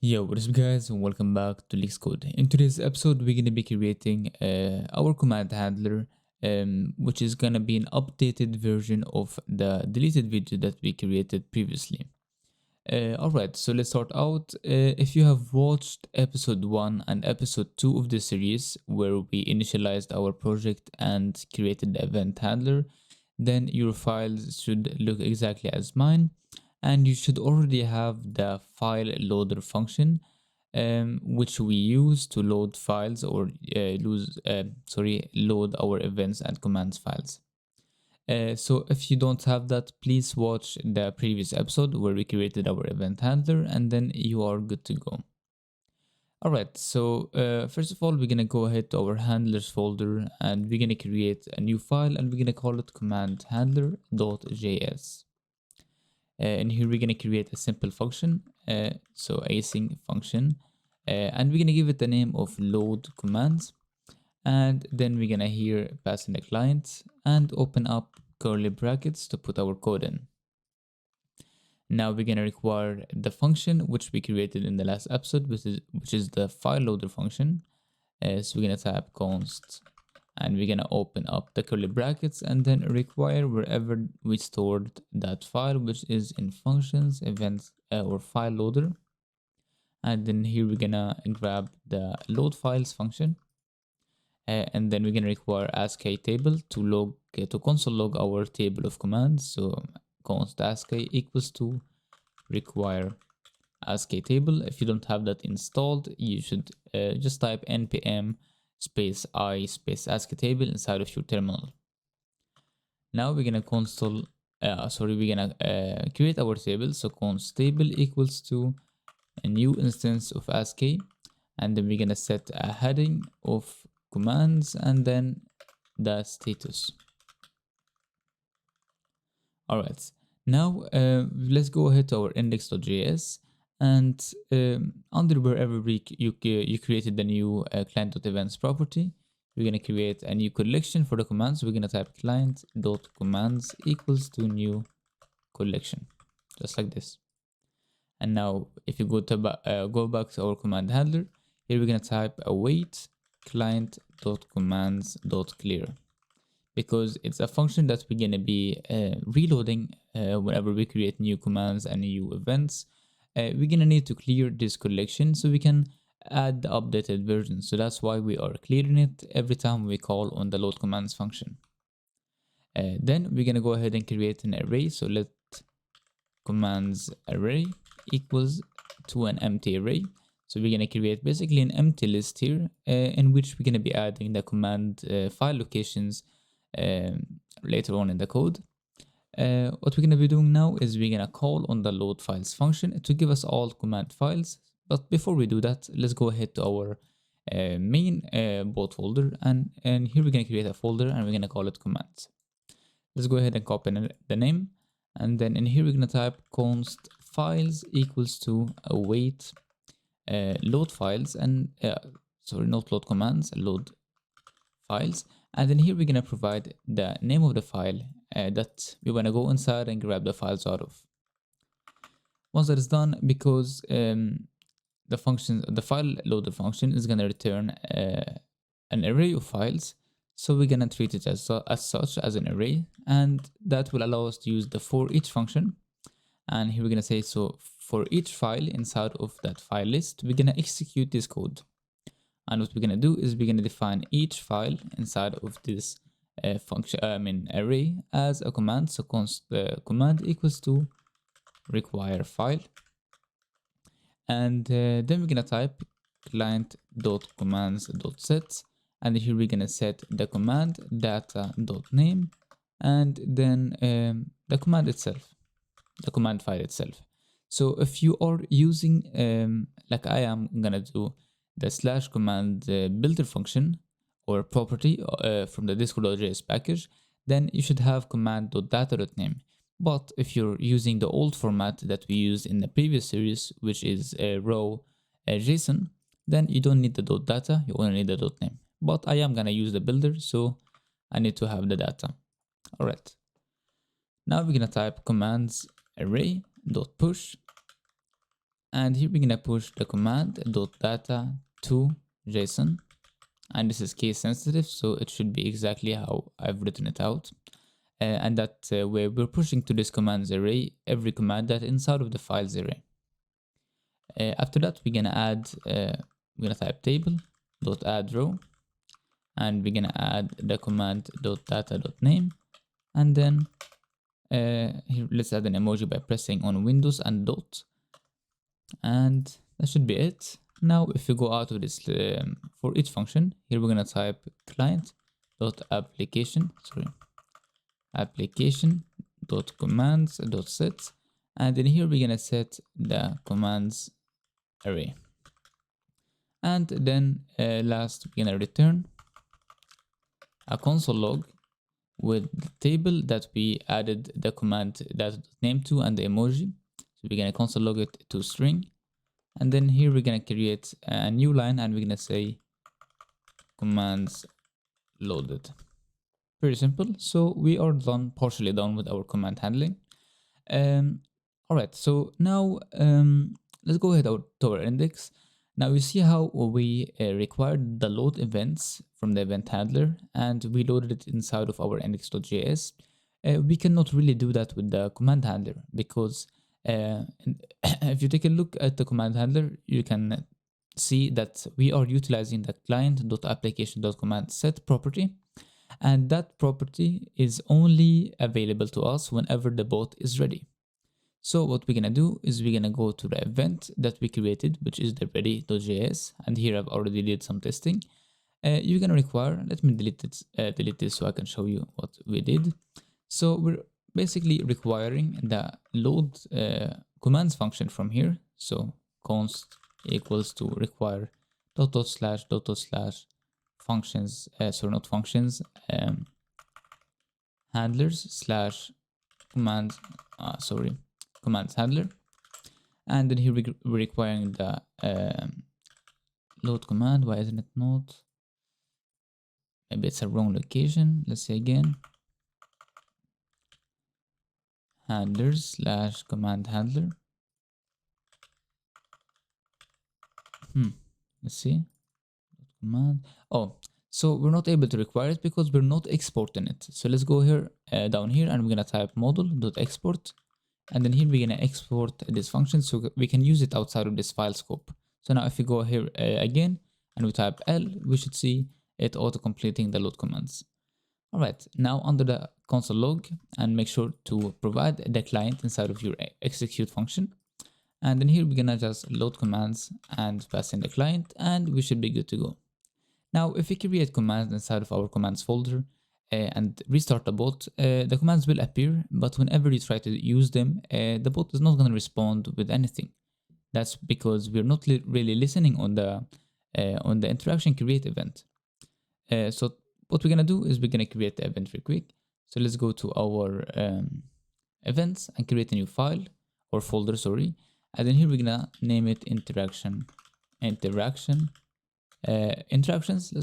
Yo, what is up guys, and welcome back to Leaks Code. In today's episode, we're gonna be creating our command handler, which is gonna be an updated version of the deleted video that we created previously. Alright, so let's start out. If you have watched episode 1 and episode 2 of the series, where we initialized our project and created the event handler, then your files should look exactly as mine, and you should already have the file loader function, which we use to load files or load our events and commands files. So if you don't have that, please watch the previous episode where we created our event handler, and then you are good to go. Alright, so first of all, we're gonna go ahead to our handlers folder and we're gonna create a new file and we're gonna call it command handler.js. And here we're gonna create a simple function, so async function, and we're gonna give it the name of load commands. And then we're gonna here pass in the client and open up curly brackets to put our code in. Now we're gonna require the function which we created in the last episode, which is the file loader function. So we're gonna type const and we're gonna open up the curly brackets and then require wherever we stored that file, which is in functions events or file loader. And then here we're gonna grab the load files function. And then we're gonna require ASCII table to console log our table of commands. So const ASCII equals to require ASCII table. If you don't have that installed, you should just type npm space I space ASCII table inside of your terminal. Now we're gonna create our table. So const table equals to a new instance of ASCII, and then we're gonna set a heading of commands and then the status. Alright, now let's go ahead to our index.js, and under wherever you created the new client.events property, we're going to create a new collection for the commands. We're going to type client.commands equals to new collection, just like this. And now if you go back to our command handler, here we're going to type await client.commands.clear, because it's a function that we're going to be reloading whenever we create new commands and new events. We're going to need to clear this collection so we can add the updated version. So that's why we are clearing it every time we call on the load commands function. Then we're going to go ahead and create an array. So let commands array equals to an empty array. So we're going to create basically an empty list here in which we're going to be adding the command file locations later on in the code. What we're going to be doing now is we're going to call on the load files function to give us all command files. But before we do that, let's go ahead to our main bot folder, and here we're going to create a folder and we're going to call it commands. Let's go ahead and copy the name, and then in here we're going to type const files equals to await load files, and not load commands, load files. And then here we're going to provide the name of the file that we want to go inside and grab the files out of. Once that is done, because the file loader function is going to return an array of files, so we're going to treat it as such as an array, and that will allow us to use the for each function. And here we're going to say, so for each file inside of that file list, we're going to execute this code. And what we're going to do is we're going to define each file inside of this array as a command. So const command equals to require file, and then we're going to type client.commands.set, and here we're going to set the command data.name, and then the command itself, the command file itself. So if you are using like I am gonna do the slash command builder function or property from the discord.js package, then you should have command.data.name. But if you're using the old format that we used in the previous series, which is raw JSON, then you don't need the .data, you only need the .name. But I am gonna use the builder, so I need to have the data. All right. Now we're gonna type commands array.push, And here we're gonna push the command .data to JSON, and this is case sensitive, so it should be exactly how I've written it out. And that way we're pushing to this commands array every command that inside of the files array. After that, we're gonna add, we're gonna type table .add row, and we're gonna add the command .data.name, and then here let's add an emoji by pressing on Windows and dot, and that should be it. Now if we go out of this for each function, here we're gonna type application.commands.set, and then here we're gonna set the commands array, and then last we're gonna return a console log with the table that we added the command that name to and the emoji. So we're gonna console log it to string, and then here we're gonna create a new line and we're gonna say commands loaded. Pretty simple. So we are partially done with our command handling. Alright, so now let's go ahead to our index. Now you see how we required the load events from the event handler and we loaded it inside of our index.js. We cannot really do that with the command handler because if you take a look at the command handler, you can see that we are utilizing the client.application.command-set property, and that property is only available to us whenever the bot is ready. So what we're gonna do is we're gonna go to the event that we created, which is the ready.js, and here I've already did some testing. You're gonna require, let me delete this so I can show you what we did. So we're basically requiring the load commands function from here. So const equals to require // functions, not functions, handlers / commands handler, and then here we're requiring the load command. Why isn't it not? Maybe it's a wrong location. Let's say again, handlers / command handler. Let's see. Command. Oh, so we're not able to require it because we're not exporting it. So let's go here down here and we're gonna type model.export, and then here we're gonna export this function so we can use it outside of this file scope. So now if we go here again and we type L, we should see it auto completing the load commands. Alright, now under the console log, and make sure to provide the client inside of your execute function. And then here we're gonna just load commands and pass in the client, and we should be good to go. Now, if we create commands inside of our commands folder and restart the bot, the commands will appear, but whenever you try to use them, the bot is not gonna respond with anything. That's because we're not really listening on the interaction create event. So what we're gonna do is we're gonna create the event real quick. So let's go to our events and create a new file or folder, sorry. And then here we're gonna name it interactions. Let's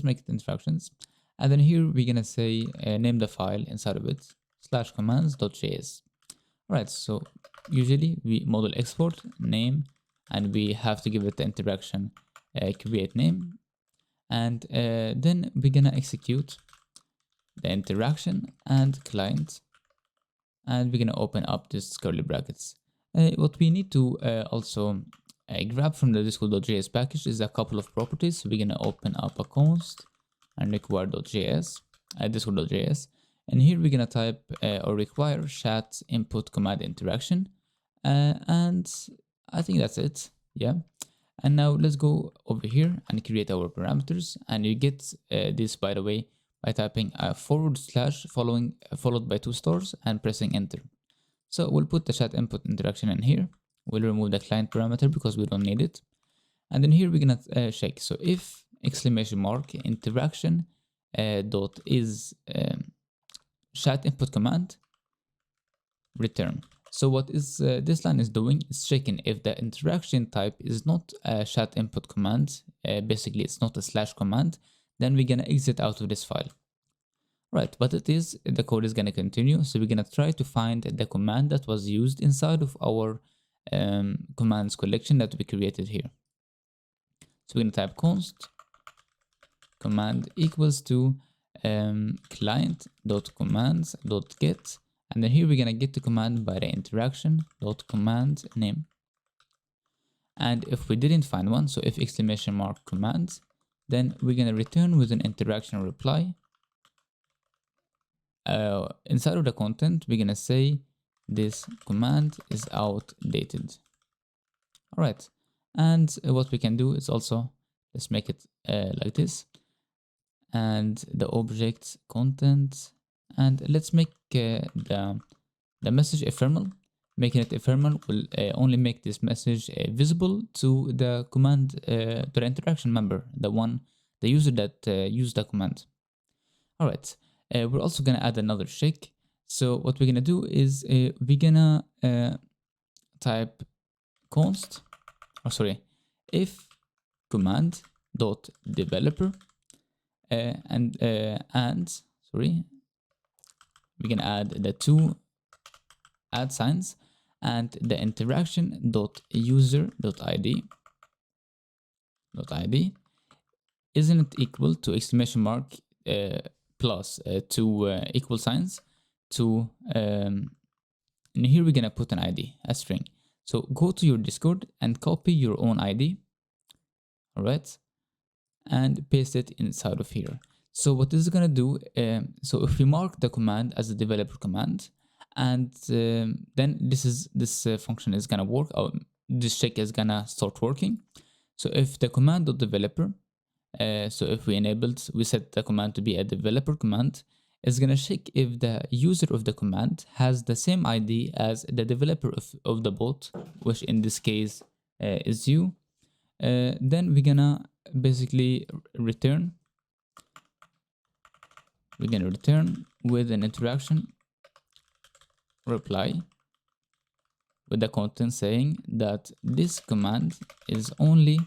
make it interactions. And then here we're gonna say name the file inside of it /commands.js. Alright, so usually we model export name, and we have to give it the interaction create name, and then we're gonna execute the interaction and client, and we're gonna open up this curly brackets. What we need to also grab from the discord.js package is a couple of properties. So we're gonna open up a const and require.js, discord.js, and here we're gonna type or require chat input command interaction, and I think that's it. Yeah. And now let's go over here and create our parameters, and you get this, by the way, by typing a / followed by 2 stars and pressing enter. So we'll put the chat input interaction in here. We'll remove the client parameter because we don't need it. And then here we're gonna check. So if interaction dot is chat input command return. So what is this line is doing is checking if the interaction type is not a chat input command, basically it's not a / command, then we're gonna exit out of this file. Right, but it is, the code is gonna continue, so we're gonna try to find the command that was used inside of our commands collection that we created here. So we're gonna type const command equals to client.commands.get, and then here we're gonna get the command by the interaction.command name. And if we didn't find one, so if exclamation mark commands, then we're gonna return with an interaction reply. Inside of the content, we're gonna say this command is outdated. All right, and what we can do is also, let's make it like this, and the object content, and let's make the message ephemeral. Making it ephemeral will only make this message visible to the command, to the interaction member, the user that used the command. All right, we're also gonna add another check. So what we're gonna do is we're gonna type const, if command dot developer and we're gonna add the two add signs and the interaction dot user dot id isn't equal to exclamation mark plus two equal signs to and here we're gonna put an ID, a string. So go to your Discord and copy your own ID, all right, and paste it inside of here. So what this is gonna do, so if we mark the command as a developer command, and then this function is gonna work, or this check is gonna start working. So if the command.developer, so if we set the command to be a developer command, it's gonna check if the user of the command has the same ID as the developer of the bot, which in this case is you. Then we're gonna basically return. We're gonna return with an interaction reply with the content saying that this command is only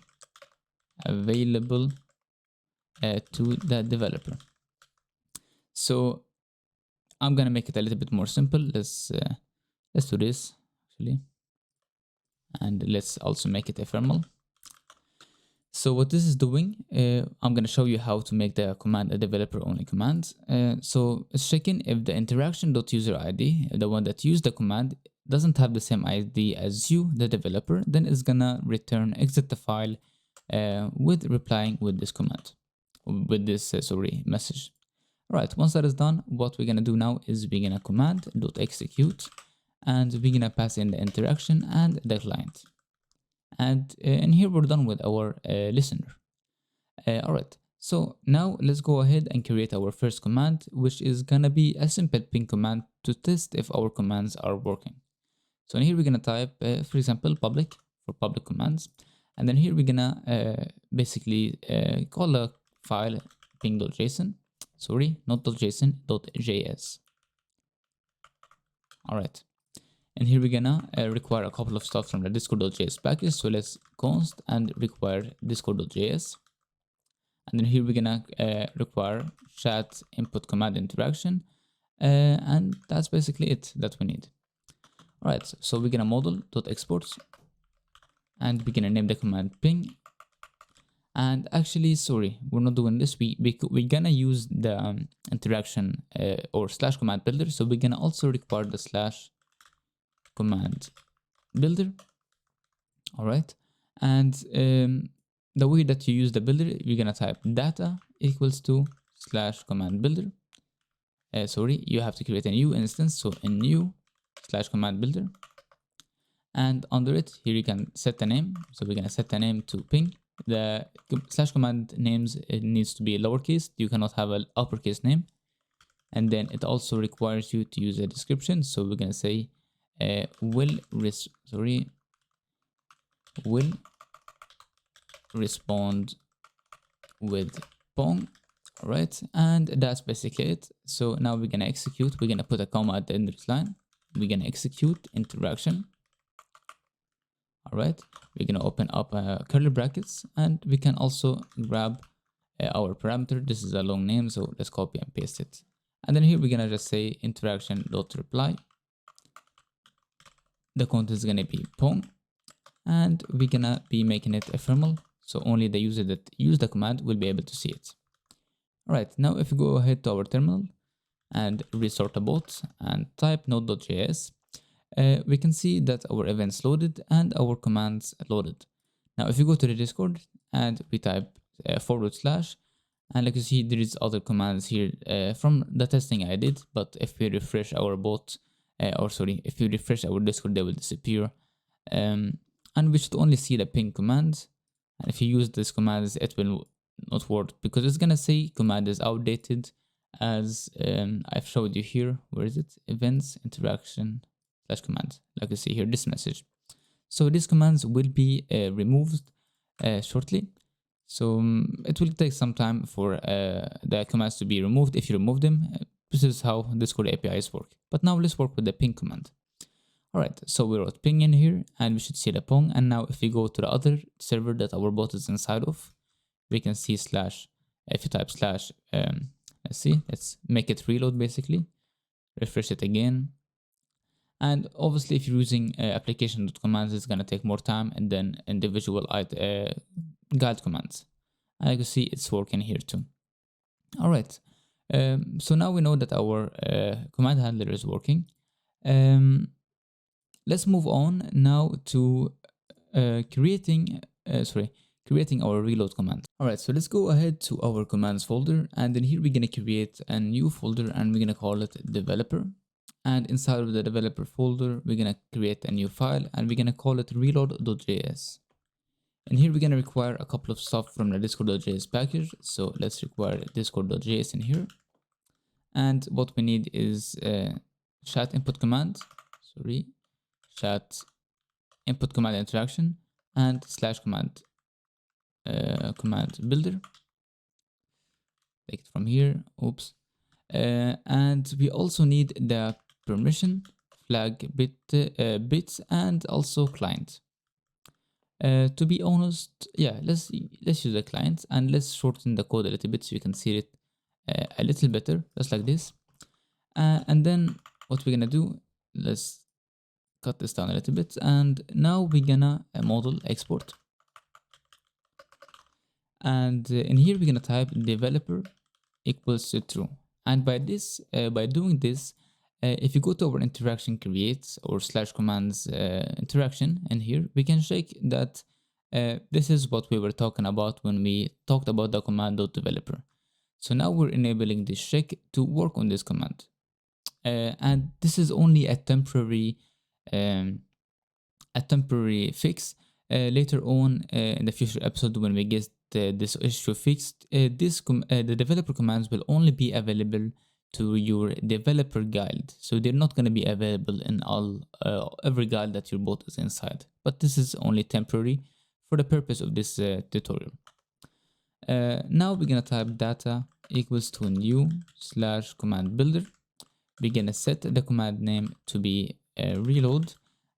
available to the developer. So I'm gonna make it a little bit more simple. Let's do this actually, and let's also make it ephemeral. So what this is doing, I'm gonna show you how to make the command a developer only command. So it's checking if the interaction.user_id, the one that used the command, doesn't have the same ID as you, the developer, then it's gonna return exit the file with replying with this command, with this message. All right, once that is done, what we're gonna do now is we're gonna command.execute, and we're gonna pass in the interaction and the client. And here we're done with our listener. All right, so now let's go ahead and create our first command, which is gonna be a simple ping command to test if our commands are working. So in here we're gonna type, for example, public for public commands, and then here we're gonna basically call a file ping.json. Sorry, not .json, .js. All right. And here we're gonna require a couple of stuff from the discord.js package. So let's const and require discord.js. And then here we're gonna require chat input command interaction. And that's basically it that we need. All right, so we're gonna model.exports, and we're gonna name the command ping. And actually, sorry, we're not doing this. We're gonna use the interaction or slash command builder. So we're gonna also require the slash command builder. All right, and the way that you use the builder, you're gonna type data equals to slash command builder. Sorry, you have to create a new instance, so a new slash command builder, and under it here you can set the name. So we're gonna set the name to ping. The slash command names, it needs to be lowercase. You cannot have an uppercase name. And then it also requires you to use a description. So we're gonna say will respond with pong. All right, and that's basically it. So now we're gonna execute. We're gonna put a comma at the end of this line. We're gonna execute interaction. All right, we're gonna open up curly brackets, and we can also grab our parameter. This is a long name, so let's copy and paste it. And then here we're gonna just say interaction.reply. the content is gonna be pong, and we're gonna be making it ephemeral, so only the user that use the command will be able to see it. Alright, now if we go ahead to our terminal and restart the bot and type node.js, we can see that our events loaded and our commands loaded. Now if you go to the Discord and we type /, and like you see there is other commands here from the testing I did, but if we refresh our bot, if you refresh our Discord, they will disappear. And we should only see the ping commands, and if you use these commands it will not work because it's gonna say command is outdated, as I've showed you here. Where is it? Events interaction / command, like you see here, this message. So these commands will be removed shortly, so it will take some time for the commands to be removed. If you remove them, this is how Discord APIs work. But now let's work with the ping command. Alright, so we wrote ping in here and we should see the pong, and now if we go to the other server that our bot is inside of, we can see / if you type / let's see, let's make it reload basically, refresh it again, and obviously if you're using application.commands, it's gonna take more time, and then individual guide commands, and you can see it's working here too. Alright, so now we know that our command handler is working. Let's move on now to creating our reload command. Alright, so let's go ahead to our commands folder, and then here we're gonna create a new folder and we're gonna call it developer. And inside of the developer folder, we're gonna create a new file and we're gonna call it reload.js. And here we're gonna require a couple of stuff from the discord.js package. So let's require discord.js in here. And what we need is chat input command, chat input command interaction, and / command command builder. Take it from here. Oops. And we also need the permission flag bits and also client. To be honest, yeah, let's use the client and let's shorten the code a little bit so you can see it a little better, just like this. And then what we're gonna do, let's cut this down a little bit, and now we're gonna model export, and in here we're gonna type developer equals to true. And by doing this, if you go to our interaction create or / commands interaction in here, we can check that this is what we were talking about when we talked about the command.developer. So now we're enabling this check to work on this command, and this is only a temporary fix. Later on in the future episode, when we get this issue fixed, the developer commands will only be available to your developer guide, so they're not going to be available in every guide that your bot is inside. But this is only temporary for the purpose of this tutorial. Now we're gonna type data equals to new / command builder. We're gonna set the command name to be reload,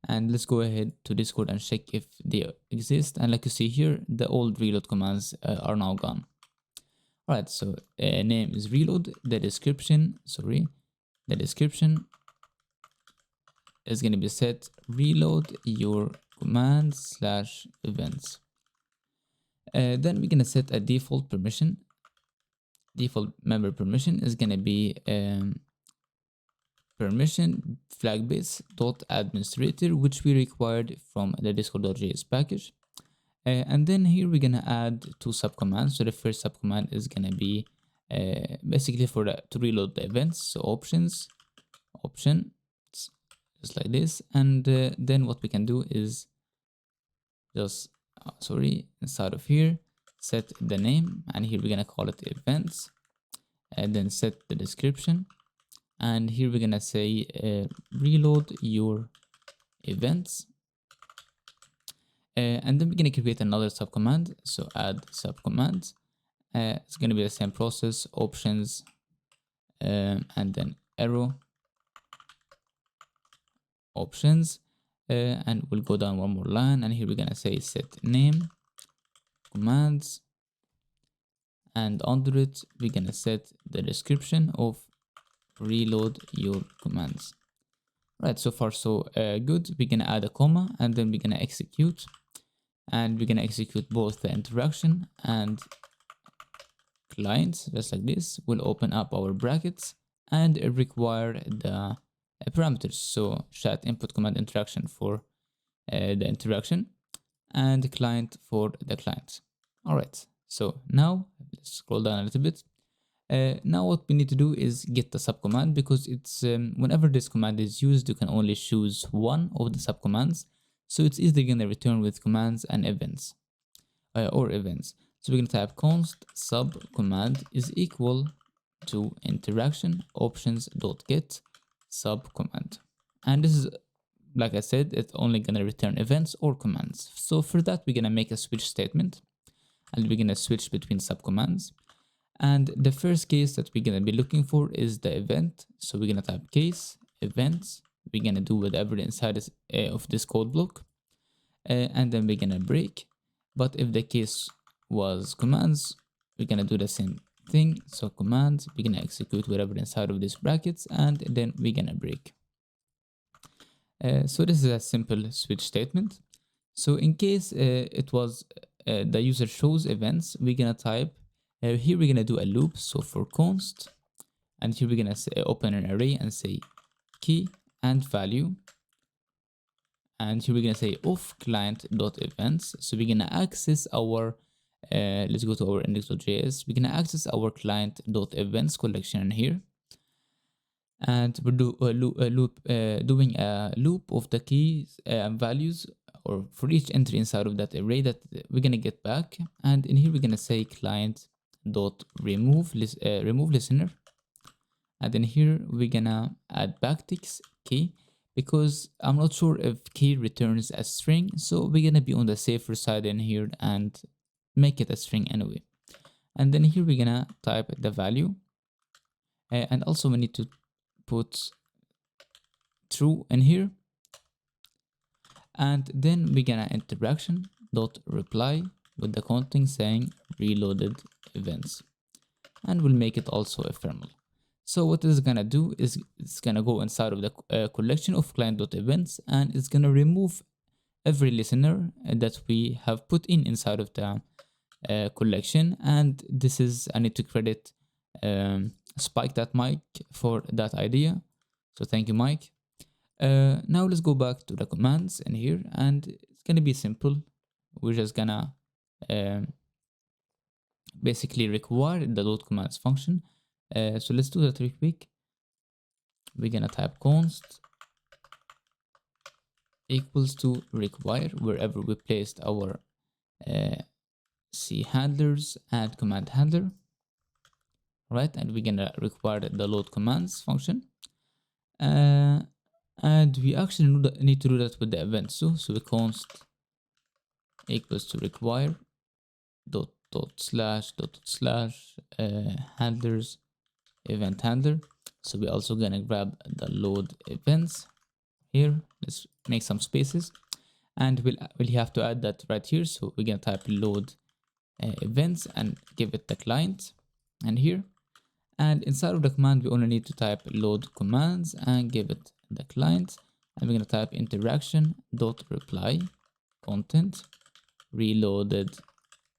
and let's go ahead to Discord and check if they exist. And like you see here, the old reload commands are now gone. Alright, so name is reload. The description is gonna be set reload your command / events. Then we're gonna set a default permission. Default member permission is gonna be permission flag bits dot administrator, which we required from the discord.js package. And then here we're gonna add 2 subcommands. So the first subcommand is gonna be basically to reload the events. So option, just like this. And then what we can do is just inside of here, set the name, and here we're gonna call it events, and then set the description, and here we're gonna say reload your events, and then we're gonna create another subcommand. So add subcommand. It's gonna be the same process, options, and then arrow options, and we'll go down one more line, and here we're gonna say set name commands, and under it we're gonna set the description of reload your commands. Right, so far so good. We're gonna add a comma and then we're gonna execute, and we're gonna execute both the interaction and client, just like this. We'll open up our brackets and require the parameters. So chat input command interaction for the interaction and client for the client. All right, so now let's scroll down a little bit. Now what we need to do is get the subcommand, because it's whenever this command is used, you can only choose one of the subcommands. So it's either gonna return with commands and events or events. So we're gonna type const sub command is equal to interaction options dot get sub command, and this is, like I said, it's only gonna return events or commands. So for that, we're gonna make a switch statement, and we're gonna switch between subcommands. And the first case that we're gonna be looking for is the event. So we're gonna type case events. We're gonna do whatever inside of this code block, and then we're gonna break. But if the case was commands, we're gonna do the same thing. So commands, we're gonna execute whatever inside of these brackets, and then we're gonna break. So this is a simple switch statement. So in case it was the user shows events, we're gonna type here we're gonna do a loop. So for const, and here we're gonna say, open an array and say key and value, and here we're gonna say of client dot events. So we're gonna access our let's go to our index.js. We're gonna access our client dot events collection in here, and we're doing a loop of the keys and values, or for each entry inside of that array that we're gonna get back. And in here we're gonna say client dot remove listener, and then here we're gonna add backticks key, because I'm not sure if key returns a string, so we're gonna be on the safer side in here and make it a string anyway. And then here we're gonna type the value, and also we need to put true in here, and then we're gonna interaction dot reply with the content saying reloaded events, and we'll make it also ephemeral. So what it's gonna do is it's gonna go inside of the collection of client.events, and it's gonna remove every listener that we have put inside of the collection. And this is, I need to credit Spike that Mike for that idea. So thank you, Mike. Now let's go back to the commands in here, and it's gonna be simple. We're just gonna basically require the load commands function. So let's do that real quick. We're gonna type const equals to require wherever we placed our C handlers and command handler, right? And we're gonna require the load commands function, and we actually need to do that with the event. So we const equals to require dot slash handlers event handler. So we're also gonna grab the load events here. Let's make some spaces, and we'll have to add that right here. So we're gonna type load events and give it the client, and here, and inside of the command we only need to type load commands and give it the client, and we're gonna type interaction dot reply content reloaded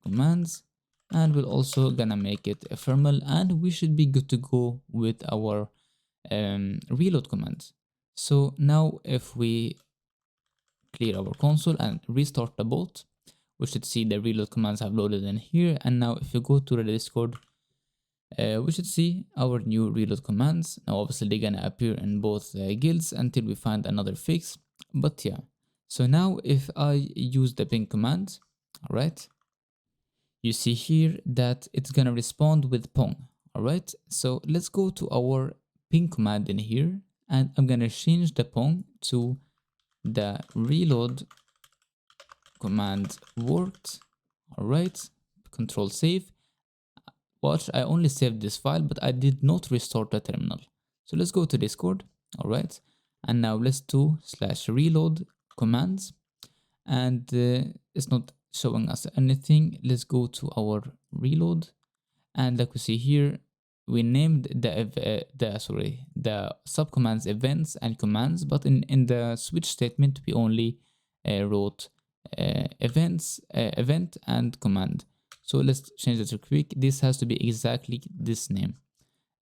commands, and we're also gonna make it ephemeral, and we should be good to go with our reload command. So now if we clear our console and restart the bot, we should see the reload commands have loaded in here. And now if you go to the Discord, we should see our new reload commands. Now obviously they're gonna appear in both guilds until we find another fix, but yeah. So now if I use the ping command, all right, you see here that it's gonna respond with pong. All right, so let's go to our ping command in here, and I'm gonna change the pong to the reload command worked. All right, control save. Watch, I only saved this file, but I did not restore the terminal. So let's go to Discord. All right, and now let's do /reload commands, and it's not showing us anything. Let's go to our reload, and like we see here, we named the subcommands events and commands, but in the switch statement we only wrote event and command. So let's change it real quick. This has to be exactly this name.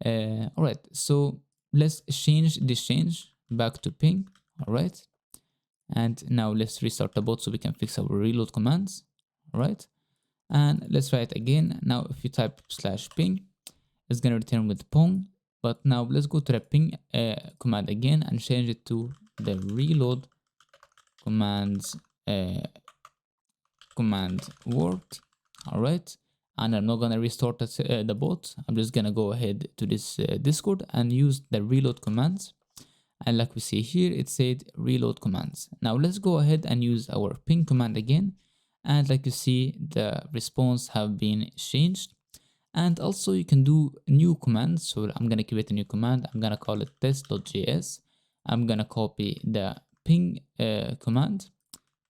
All right, so let's change this change back to ping. All right, and now let's restart the bot so we can fix our reload commands. All right, and let's try it again. Now if you type /ping, it's gonna return with pong. But now let's go to the ping command again and change it to the reload commands command word. All right, and I'm not gonna restart the bot. I'm just gonna go ahead to this Discord and use the reload commands. And like we see here, it said reload commands. Now let's go ahead and use our ping command again. And like you see, the response have been changed. And also you can do new commands. So I'm gonna create a new command. I'm gonna call it test.js. I'm gonna copy the ping command,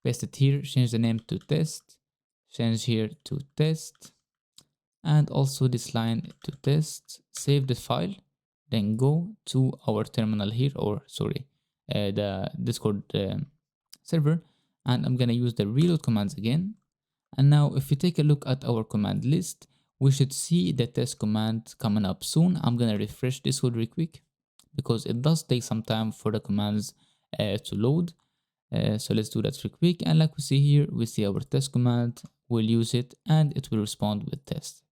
paste it here, change the name to test, change here to test, and also this line to test, save the file, then go to our terminal here, or sorry, the Discord server, and I'm gonna use the reload commands again. And now if you take a look at our command list, we should see the test command coming up soon. I'm gonna refresh this code real quick because it does take some time for the commands to load. So let's do that real quick. And like we see here, we see our test command, we'll use it and it will respond with test.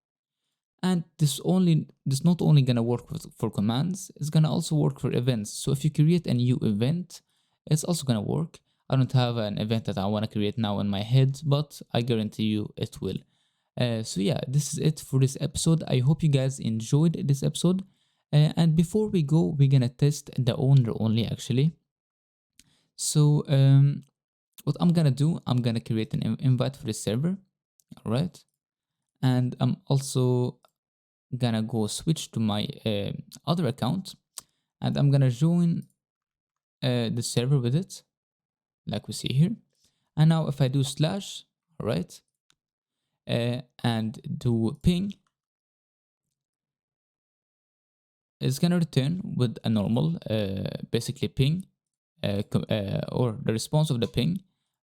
And this not only gonna work for commands, it's gonna also work for events. So if you create a new event, it's also gonna work. I don't have an event that I wanna create now in my head, but I guarantee you it will. So yeah, this is it for this episode. I hope you guys enjoyed this episode. And before we go, we're gonna test the owner only actually. So what I'm gonna do, I'm gonna create an invite for the server, all right? And I'm also gonna go switch to my other account, and I'm gonna join the server with it, like we see here. And now if I do slash, all right, and do ping, it's gonna return with a normal, basically ping, or the response of the ping.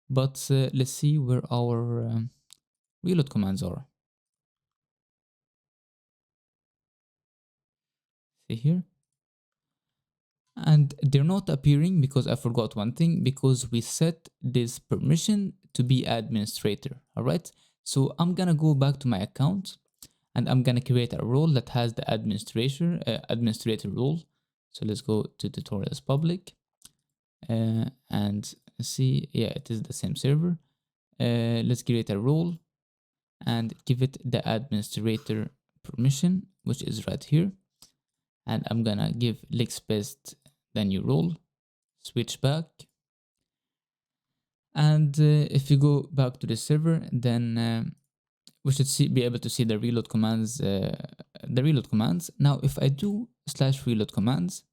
But let's see where our reload commands are. See here, and they're not appearing because I forgot one thing, because we set this permission to be administrator. All right, so I'm gonna go back to my account and I'm gonna create a role that has the administrator role. So let's go to tutorials public and see, yeah, it is the same server. Let's create a role and give it the administrator permission, which is right here. And I'm gonna give Lixbest the new role, switch back. And if you go back to the server, then we should be able to see the reload commands. Now, if I do /reload commands,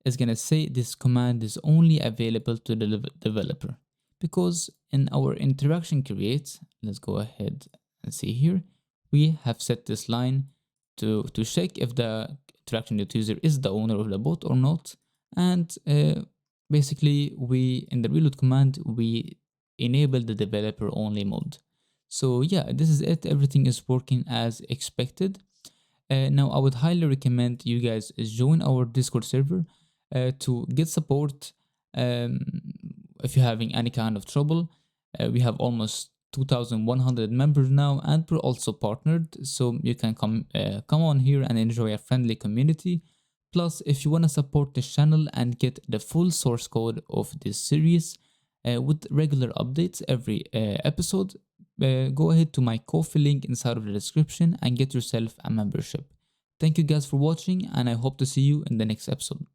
it's gonna say this command is only available to the developer, because in our interaction create, let's go ahead and see here, we have set this line to check if the interaction user is the owner of the bot or not. And basically we, in the reload command, we enable the developer only mode. So yeah, this is it. Everything is working as expected. Now I would highly recommend you guys join our Discord server to get support if you're having any kind of trouble. We have almost 2,100 members now, and we're also partnered, so you can come on here and enjoy a friendly community. Plus, if you want to support this channel and get the full source code of this series with regular updates every episode, go ahead to my Ko-fi link inside of the description and get yourself a membership. Thank you guys for watching, and I hope to see you in the next episode.